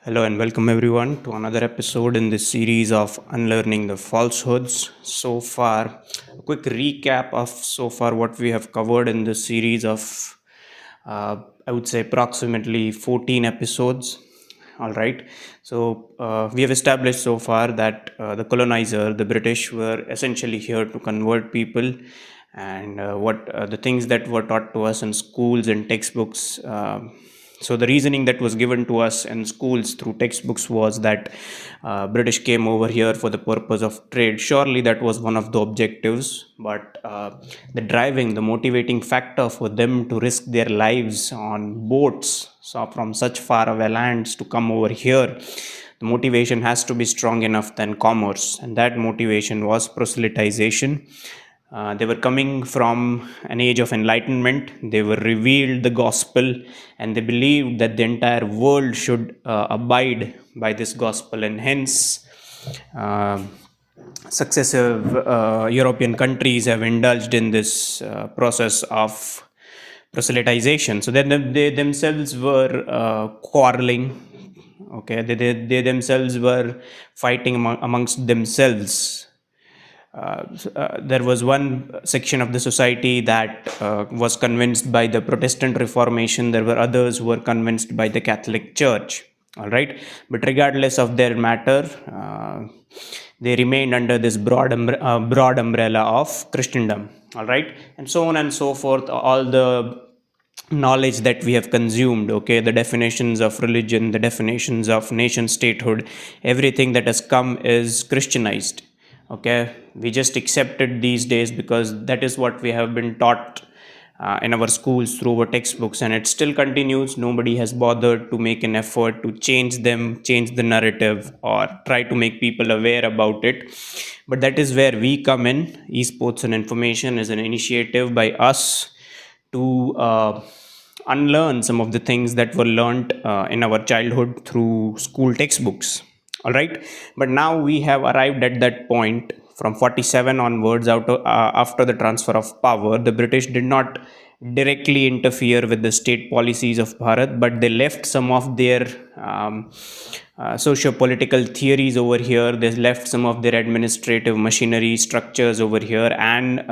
Hello and welcome everyone to another episode in this series of Unlearning the Falsehoods. So far, a quick recap of so far what we have covered in this series of, I would say, approximately 14 episodes. All right. So we have established so far that the colonizer, the British, were essentially here to convert people, and what the things that were taught to us in schools and textbooks. So the reasoning that was given to us in schools through textbooks was that British came over here for the purpose of trade. Surely that was one of the objectives, but the motivating factor for them to risk their lives on boats, so from such far away lands to come over here, the motivation has to be strong enough than commerce, and that motivation was proselytization. They were coming from an age of enlightenment. They were revealed the gospel, and they believed that the entire world should abide by this gospel, and hence uh, successive European countries have indulged in this process of proselytization. So then they themselves were quarreling. Okay, they themselves were fighting amongst themselves. There was one section of the society that was convinced by the Protestant Reformation. There were others who were convinced by the Catholic Church. All right, but regardless of their matter, they remained under this broad umbrella of Christendom. All right, and so on and so forth. All the knowledge that we have consumed, okay, the definitions of religion, the definitions of nation statehood, everything that has come is Christianized. Okay, we just accept it these days because that is what we have been taught in our schools through our textbooks, and it still continues. Nobody has bothered to make an effort to change the narrative, or try to make people aware about it. But that is where we come in. Esports and information is an initiative by us to unlearn some of the things that were learned in our childhood through school textbooks. All right, but now we have arrived at that point. From 47 onwards, after the transfer of power, the British did not directly interfere with the state policies of Bharat, but they left some of their socio-political theories over here. They left some of their administrative machinery structures over here, and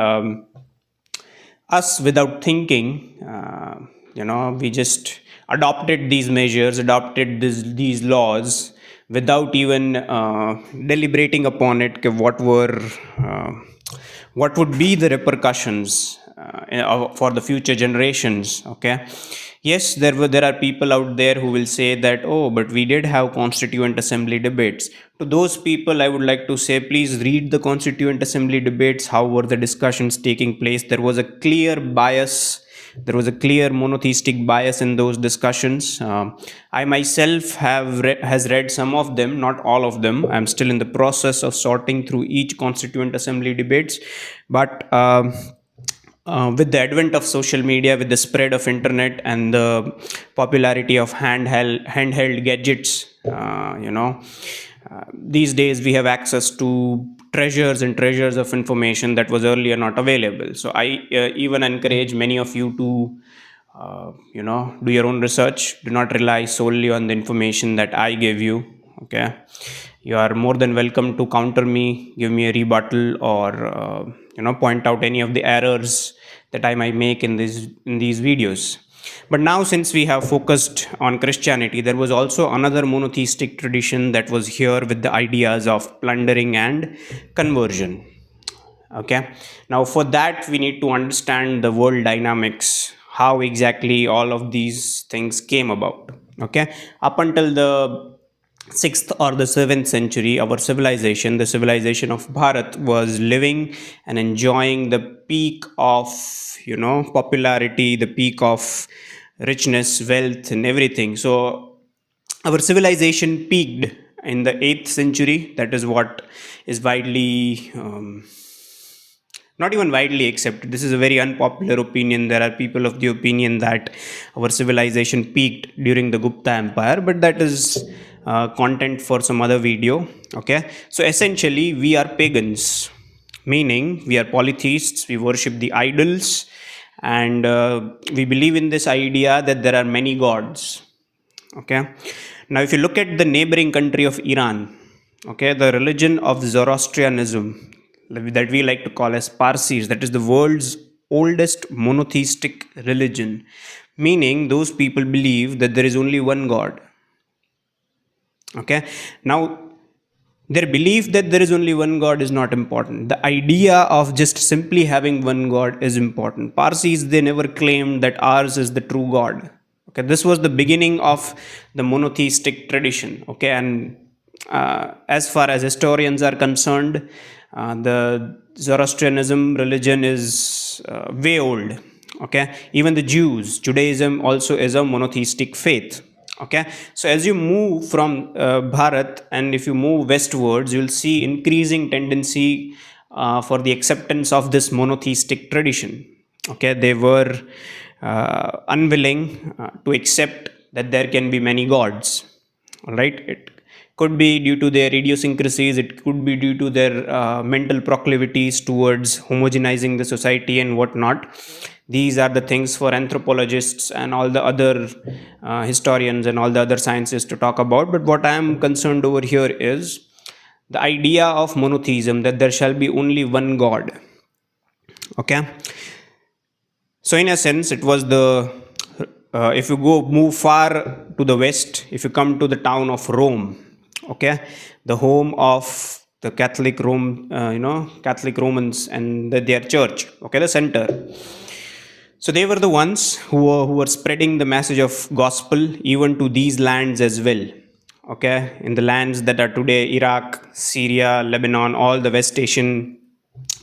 us, without thinking, we just adopted these measures, adopted these laws without even deliberating upon it. Uh, what would be the repercussions for the future generations? Okay, yes, there are people out there who will say that, oh, but we did have constituent assembly debates. To those people, I would like to say, please read the constituent assembly debates. How were the discussions taking place? There was a clear bias. There was a clear monotheistic bias in those discussions. I myself has read some of them, not all of them. I'm still in the process of sorting through each constituent assembly debates, but with the advent of social media, with the spread of internet, and the popularity of handheld gadgets, these days we have access to treasures and treasures of information that was earlier not available. So I even encourage many of you to do your own research. Do not rely solely on the information that I give you. Okay, you are more than welcome to counter me, give me a rebuttal, or point out any of the errors that I might make in these videos. But now, since we have focused on Christianity, there was also another monotheistic tradition that was here with the ideas of plundering and conversion. Okay, now for that we need to understand the world dynamics, how exactly all of these things came about. Okay, up until the 6th or the 7th century, our civilization, the civilization of Bharat, was living and enjoying the peak of popularity, the peak of richness, wealth, and everything. So our civilization peaked in the 8th century. That is what is widely not even widely accepted. This is a very unpopular opinion. There are people of the opinion that our civilization peaked during the Gupta Empire, but that is content for some other video. Okay, so essentially, we are pagans, meaning we are polytheists. We worship the idols, and we believe in this idea that there are many gods. Okay. Now, if you look at the neighboring country of Iran, okay, the religion of Zoroastrianism, that we like to call as Parsis, that is the world's oldest monotheistic religion, meaning those people believe that there is only one God. Okay. Now, their belief that there is only one God is not important. The idea of just simply having one God is important. Parsis, they never claimed that ours is the true God. Okay, this was the beginning of the monotheistic tradition. Okay, and as far as historians are concerned, the Zoroastrianism religion is way old. Okay, even the Jews, Judaism also is a monotheistic faith. Okay, so as you move from Bharat, and if you move westwards, you will see increasing tendency for the acceptance of this monotheistic tradition. Okay, they were unwilling to accept that there can be many gods. All right, it could be due to their idiosyncrasies, it could be due to their mental proclivities towards homogenizing the society and whatnot. These are the things for anthropologists and all the other historians and all the other sciences to talk about. But what I am concerned over here is the idea of monotheism, that there shall be only one God. Okay. So, in a sense, it was the if you go move far to the west, if you come to the town of Rome, okay, the home of the Catholic Rome, Catholic Romans and their church, okay, the center. So they were the ones who were spreading the message of gospel even to these lands as well. Okay, in the lands that are today Iraq, Syria, Lebanon, all the West Asian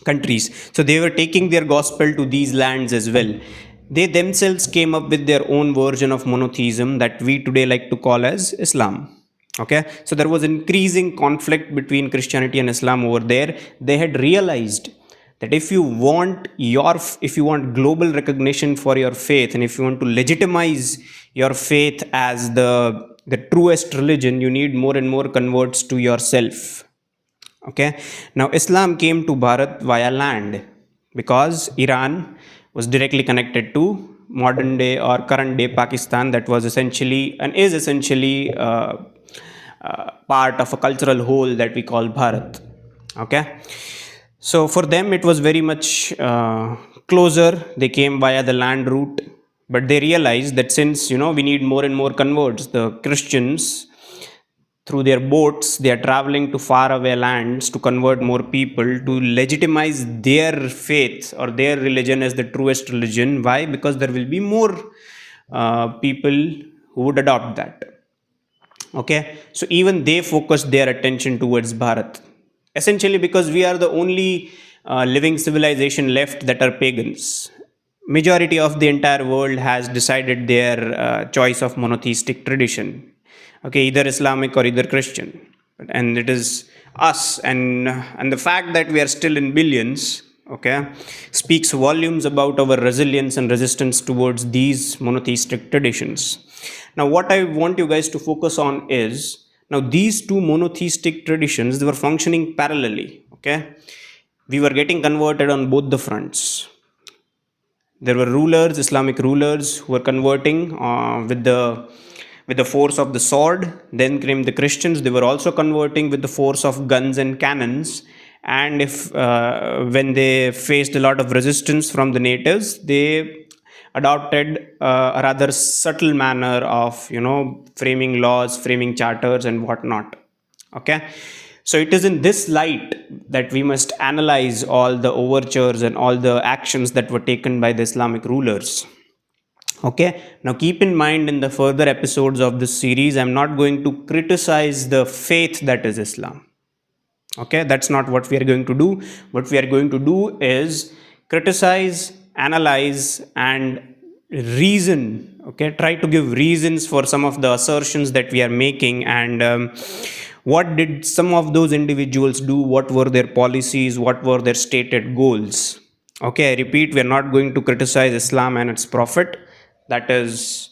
countries. So they were taking their gospel to these lands as well. They themselves came up with their own version of monotheism that we today like to call as Islam. Okay, so there was increasing conflict between Christianity and Islam over there. They had realized that if you want global recognition for your faith, and if you want to legitimize your faith as the truest religion, you need more and more converts to yourself. Okay, now Islam came to Bharat via land because Iran was directly connected to modern day or current day Pakistan, that was essentially and is essentially part of a cultural whole that we call Bharat. Okay, so for them it was very much closer. They came via the land route, but they realized that since we need more and more converts, the Christians, through their boats, they are traveling to far away lands to convert more people, to legitimize their faith or their religion as the truest religion. Why? Because there will be more people who would adopt that. Okay, so even they focused their attention towards Bharat, essentially because we are the only living civilization left that are pagans. Majority of the entire world has decided their choice of monotheistic tradition. Okay, either Islamic or either Christian, and it is us, and the fact that we are still in billions, okay, speaks volumes about our resilience and resistance towards these monotheistic traditions. Now, what I want you guys to focus on is, now these two monotheistic traditions, they were functioning parallelly. Okay, we were getting converted on both the fronts. There were rulers, Islamic rulers, who were converting with the force of the sword. Then came the Christians. They were also converting with the force of guns and cannons. And if when they faced a lot of resistance from the natives, they adopted a rather subtle manner of framing laws, framing charters, and whatnot. Okay, so it is in this light that we must analyze all the overtures and all the actions that were taken by the Islamic rulers. Okay, now keep in mind, in the further episodes of this series, I'm not going to criticize the faith that is Islam. Okay, that's not what we are going to do. What we are going to do is criticize, analyze, and reason. Okay, try to give reasons for some of the assertions that we are making, and what did some of those individuals do, what were their policies, what were their stated goals. Okay, I repeat, we are not going to criticize Islam and its prophet. That is,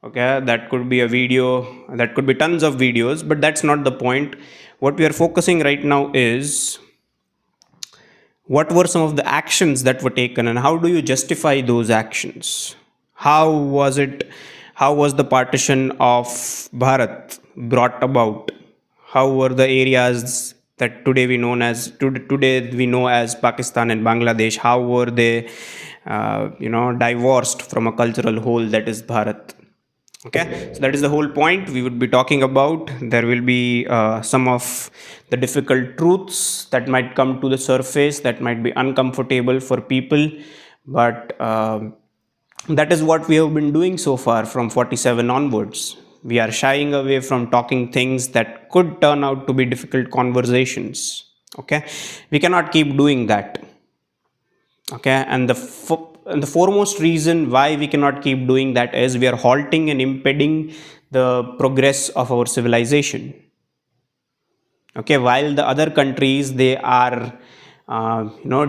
okay, that could be a video, that could be tons of videos, but that's not the point. What we are focusing right now is, what were some of the actions that were taken, and how do you justify those actions? How was it How was the partition of Bharat brought about? How were the areas that today we know as Pakistan and Bangladesh, how were they divorced from a cultural whole that is Bharat? Okay, so that is the whole point we would be talking about. There will be some of the difficult truths that might come to the surface, that might be uncomfortable for people, but that is what we have been doing so far from 47 onwards. We are shying away from talking things that could turn out to be difficult conversations. Okay, we cannot keep doing that. Okay, and the foremost reason why we cannot keep doing that is we are halting and impeding the progress of our civilization. Okay, while the other countries, they are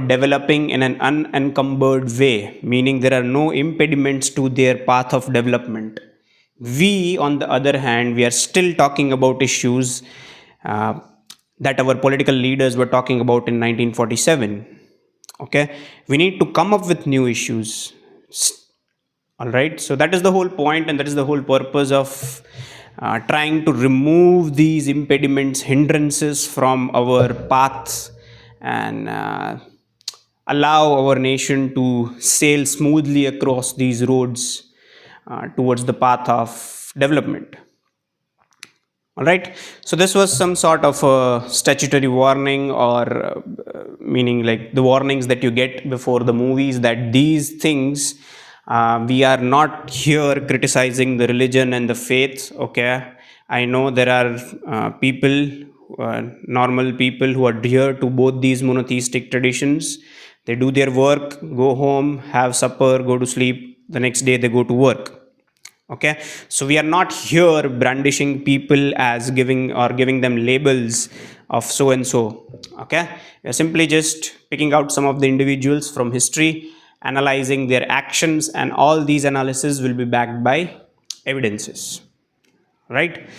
developing in an unencumbered way, meaning there are no impediments to their path of development. We, on the other hand, we are still talking about issues uh, that our political leaders were talking about in 1947. Okay, we need to come up with new issues. All right, so that is the whole point, and that is the whole purpose of trying to remove these impediments, hindrances from our paths, and allow our nation to sail smoothly across these roads towards the path of development. All right, so this was some sort of a statutory warning, or meaning like the warnings that you get before the movies, that these things, we are not here criticizing the religion and the faith. Okay, I know there are people, normal people, who adhere to both these monotheistic traditions. They do their work, go home, have supper, go to sleep, the next day they go to work. Okay, so we are not here brandishing people as giving them labels of so and so. Okay, we are simply just picking out some of the individuals from history, analyzing their actions, and all these analyses will be backed by evidences, right?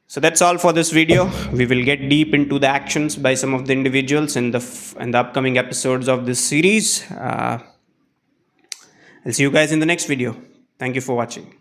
So that's all for this video. We will get deep into the actions by some of the individuals in the upcoming episodes of this series. I'll see you guys in the next video. Thank you for watching.